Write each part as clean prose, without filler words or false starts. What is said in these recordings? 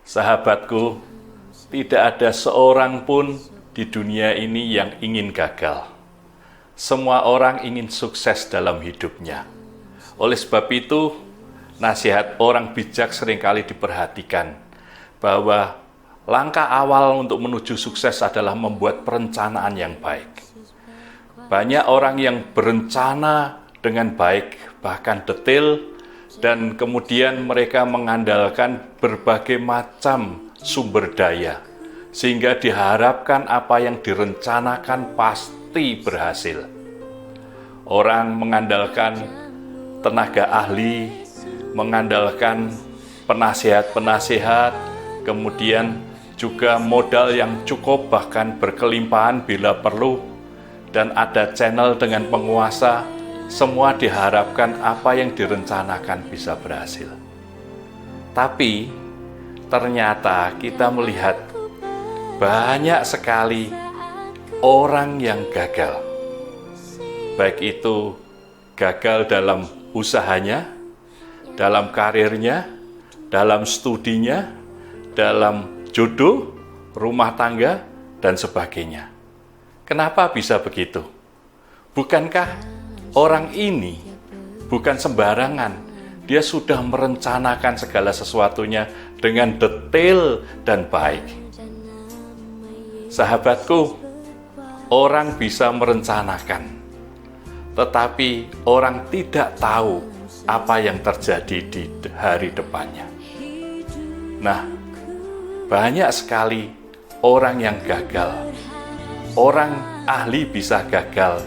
Sahabatku, tidak ada seorang pun di dunia ini yang ingin gagal. Semua orang ingin sukses dalam hidupnya. Oleh sebab itu, nasihat orang bijak seringkali diperhatikan bahwa langkah awal untuk menuju sukses adalah membuat perencanaan yang baik. Banyak orang yang berencana dengan baik, bahkan detail, dan kemudian mereka mengandalkan berbagai macam sumber daya, sehingga diharapkan apa yang direncanakan pasti berhasil. Orang mengandalkan tenaga ahli, mengandalkan penasihat-penasihat, kemudian juga modal yang cukup bahkan berkelimpahan bila perlu, dan ada channel dengan penguasa. Semua diharapkan apa yang direncanakan bisa berhasil. Tapi ternyata kita melihat banyak sekali orang yang gagal. Baik itu gagal dalam usahanya, dalam karirnya, dalam studinya, dalam jodoh, rumah tangga, dan sebagainya. Kenapa bisa begitu? Bukankah orang ini bukan sembarangan? Dia sudah merencanakan segala sesuatunya dengan detail dan baik. Sahabatku, orang bisa merencanakan, tetapi orang tidak tahu apa yang terjadi di hari depannya. Nah, banyak sekali orang yang gagal. Orang ahli bisa gagal,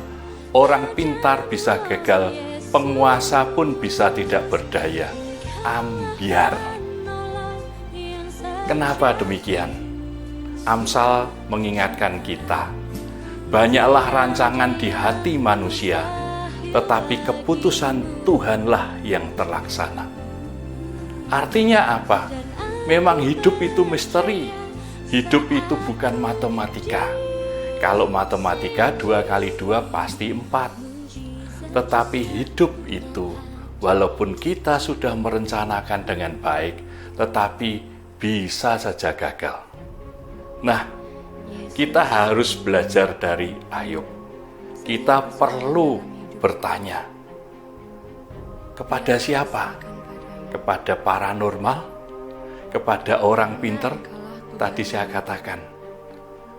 orang pintar bisa gagal, penguasa pun bisa tidak berdaya, ambyar. Kenapa demikian? Amsal mengingatkan kita, banyaklah rancangan di hati manusia, tetapi keputusan Tuhanlah yang terlaksana. Artinya apa? Memang hidup itu misteri. Hidup itu bukan matematika. Kalau matematika 2 kali 2 pasti 4. Tetapi hidup itu, walaupun kita sudah merencanakan dengan baik, tetapi bisa saja gagal. Nah, kita harus belajar dari Ayub. Kita perlu bertanya, kepada siapa? Kepada paranormal? Kepada orang pintar? Tadi saya katakan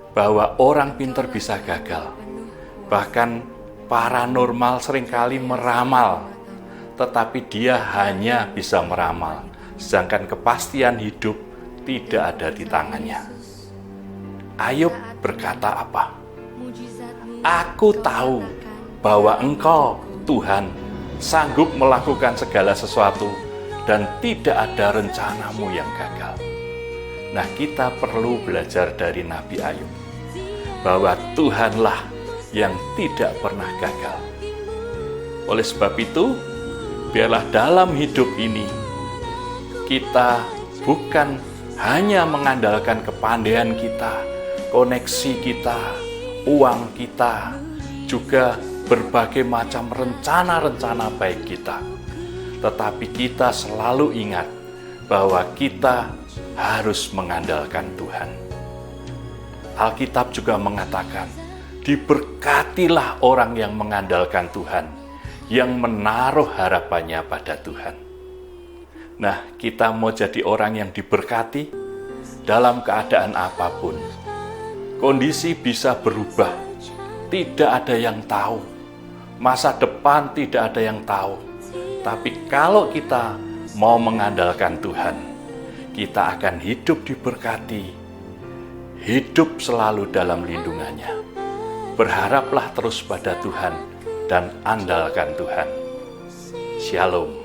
bahwa orang pintar bisa gagal. Bahkan paranormal seringkali meramal, tetapi dia hanya bisa meramal, sedangkan kepastian hidup tidak ada di tangannya. Ayub berkata apa? Aku tahu bahwa Engkau, Tuhan, sanggup melakukan segala sesuatu dan tidak ada rencanamu yang gagal. Nah, kita perlu belajar dari Nabi Ayub bahwa Tuhanlah yang tidak pernah gagal. Oleh sebab itu, biarlah dalam hidup ini kita bukan hanya mengandalkan kepandaian kita, koneksi kita, uang kita, juga berbagai macam rencana-rencana baik kita. Tetapi kita selalu ingat bahwa kita harus mengandalkan Tuhan. Alkitab juga mengatakan, diberkatilah orang yang mengandalkan Tuhan, yang menaruh harapannya pada Tuhan. Nah, kita mau jadi orang yang diberkati dalam keadaan apapun. Kondisi bisa berubah, tidak ada yang tahu. Masa depan tidak ada yang tahu. Tapi kalau kita mau mengandalkan Tuhan, kita akan hidup diberkati, hidup selalu dalam lindungannya. Berharaplah terus pada Tuhan dan andalkan Tuhan. Shalom.